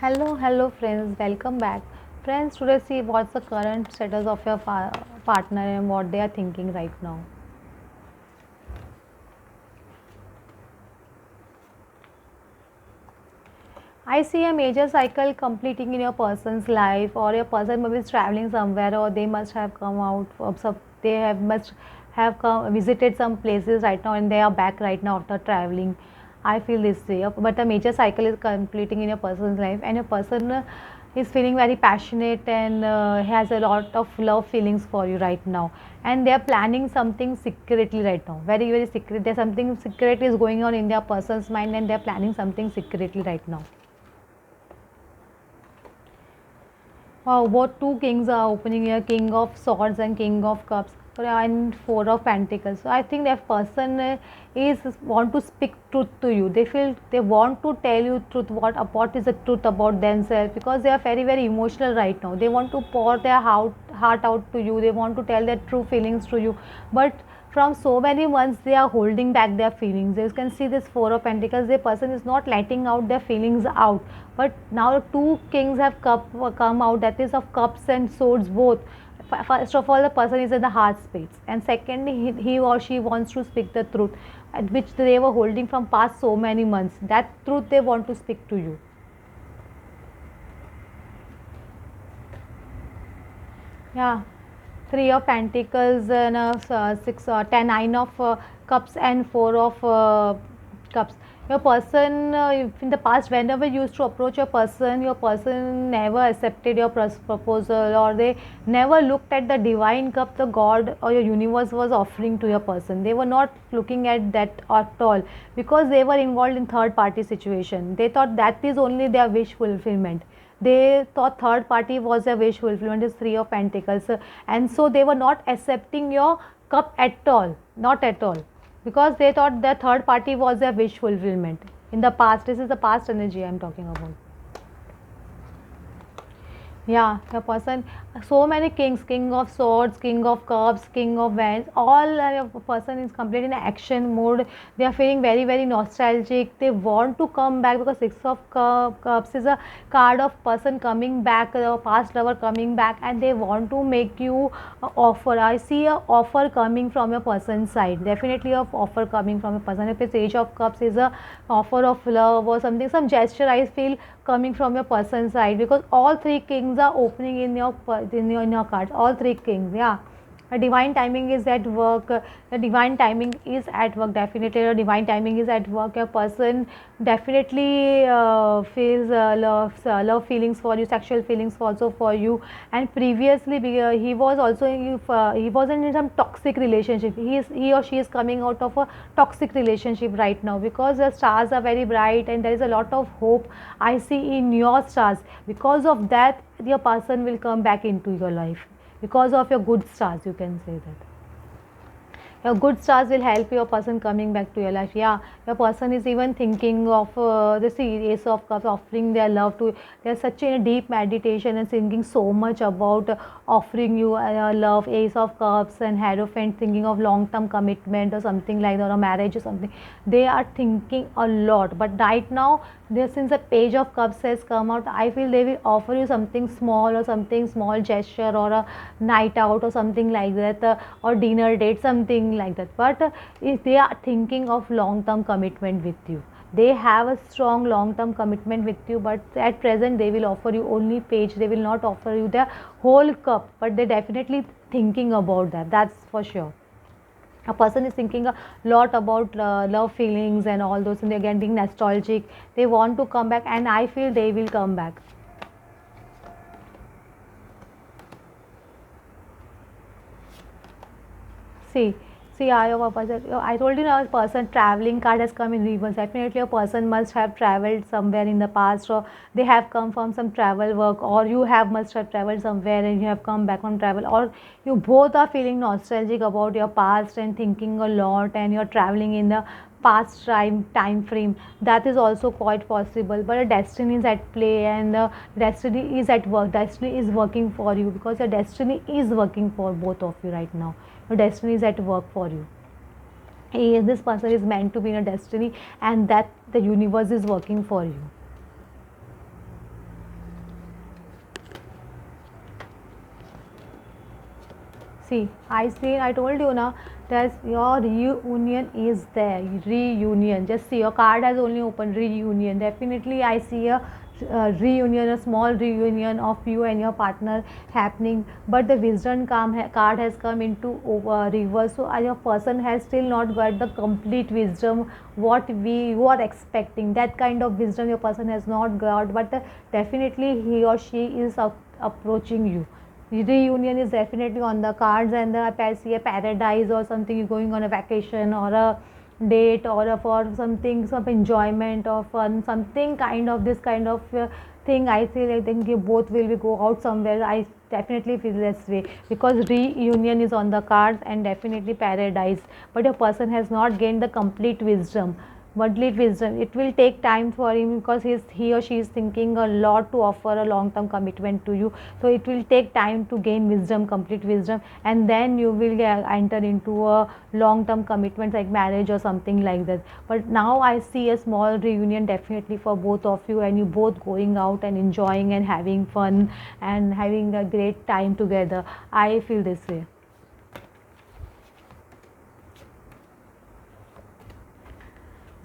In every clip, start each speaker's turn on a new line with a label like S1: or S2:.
S1: Hello friends, welcome back. Friends, today see what's the current status of your partner and what they are thinking right now. I see a major cycle completing in your person's life, or your person maybe is traveling somewhere, or they must have come out of some, they have must have come visited some places right now, and they are back right now after traveling. I feel this way, but a major cycle is completing in your person's life, and your person is feeling very passionate and has a lot of love feelings for you right now, and they are planning something secretly right now, very secret. There's something secret is going on in their person's mind, and they are planning something secretly right now. Wow, what two kings are opening here, King of Swords and King of Cups and Four of Pentacles. So I think that person is want to speak truth to you. They feel they want to tell you truth. What is the truth about themselves, because they are very emotional right now. They want to pour their heart out to you. They want to tell their true feelings to you, but from so many months they are holding back their feelings. You can see this Four of Pentacles. The person is not letting out their feelings out, but now two kings have come out, that is of cups and swords both. First of all, the person is in the heart space, and secondly, he or she wants to speak the truth, which they were holding from past so many months. That truth they want to speak to you. Yeah, Three of Pentacles and six, ten, nine of cups and Four of cups. Your person, if in the past, whenever you used to approach your person never accepted your proposal, or they never looked at the divine cup the God or your universe was offering to your person. They were not looking at that at all, because they were involved in third party situation. They thought that is only their wish fulfillment. They thought third party was a wish fulfillment, is Three of Pentacles, and so they were not accepting your cup at all, not at all, because they thought the third party was a wish fulfillment in the past. This is the past energy I am talking about. Yeah, the person, so many kings, King of Swords, King of Cups, King of Wands, all person is completely in action mode. They are feeling very nostalgic. They want to come back, because Six of Cups is a card of person coming back, past lover coming back, and they want to make you offer. I see a offer coming from your person's side. Definitely a offer coming from a person. If it's Age of Cups is a offer of love or something, some gesture I feel coming from your person's side, because all three kings are opening in your in your cards. All three kings, yeah. A divine timing is at work. The divine timing is at work. Definitely, the divine timing is at work. Your person definitely feels love feelings for you, sexual feelings also for you. And previously, he was also, if he wasn't in some toxic relationship. He or she is coming out of a toxic relationship right now, because the stars are very bright and there is a lot of hope I see in your stars. Because of that, your person will come back into your life, because of your good stars, you can say that. Your good stars will help your person coming back to your life. Yeah, your person is even thinking of the Ace of Cups, offering their love to. They're such in a deep meditation and thinking so much about offering you love. Ace of Cups and Hierophant, thinking of long term commitment or something like that, or a marriage or something. They are thinking a lot, but right now, since the Page of Cups has come out, I feel they will offer you something small, or something small gesture, or a night out or something like that, or dinner date, something like that. But if they are thinking of long term commitment with you, they have a strong long term commitment with you, but at present they will offer you only Page. They will not offer you the whole cup, but they definitely thinking about that, that's for sure. A person is thinking a lot about love feelings and all those, and they're getting nostalgic. They want to come back, and I feel they will come back. See, see, I told you now, a person traveling card has come in reverse. Definitely, a person must have traveled somewhere in the past, or they have come from some travel work, or you have must have traveled somewhere and you have come back from travel, or you both are feeling nostalgic about your past and thinking a lot, and you're traveling in the past time frame. That is also quite possible, but a destiny is at play, and destiny is at work. Destiny is working for you, because your destiny is working for both of you right now. Your destiny is at work for you. This person is meant to be in a destiny, and that the universe is working for you. See, I told you now that your reunion is there. Reunion. Just see, your card has only opened reunion. Definitely, I see a reunion, a small reunion of you and your partner happening. But the wisdom card has come into reverse. So, your person has still not got the complete wisdom what we you are expecting. That kind of wisdom your person has not got. But definitely, he or she is approaching you. Reunion is definitely on the cards, and the I see a paradise or something, you're going on a vacation or a date or for something, some enjoyment or fun, something kind of this kind of thing. I feel, I think you both will be go out somewhere. I definitely feel this way because reunion is on the cards and definitely paradise, but your person has not gained the complete wisdom. Worldly wisdom, it will take time for him because he or she is thinking a lot to offer a long term commitment to you. So it will take time to gain wisdom, complete wisdom, and then you will enter into a long term commitment like marriage or something like that. But now I see a small reunion definitely for both of you, and you both going out and enjoying and having fun and having a great time together. I feel this way.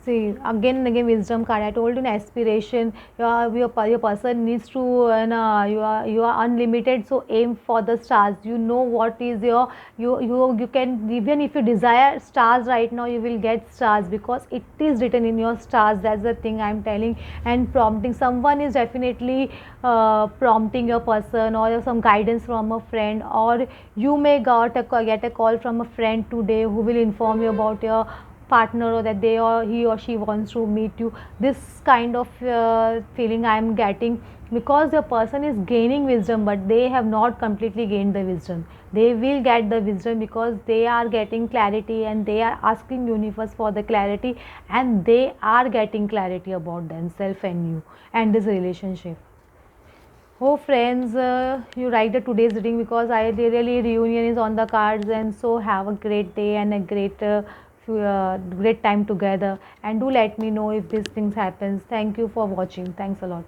S1: See, again and again, wisdom card. I told you, an aspiration. Your person needs to, you are unlimited. So aim for the stars. You know what is your, you can, even if you desire stars right now, you will get stars because it is written in your stars. That's the thing I'm telling. And prompting, someone is definitely prompting your person or some guidance from a friend, or you may get a call from a friend today who will inform you about your partner, or that they or he or she wants to meet you. This kind of feeling I am getting because the person is gaining wisdom, but they have not completely gained the wisdom. They will get the wisdom because they are getting clarity and they are asking universe for the clarity, and they are getting clarity about themselves and you and this relationship. Oh friends, you write the today's reading because I really reunion is on the cards, and so have a great day and a great time together, and do let me know if these things happens. Thank you for watching. Thanks a lot.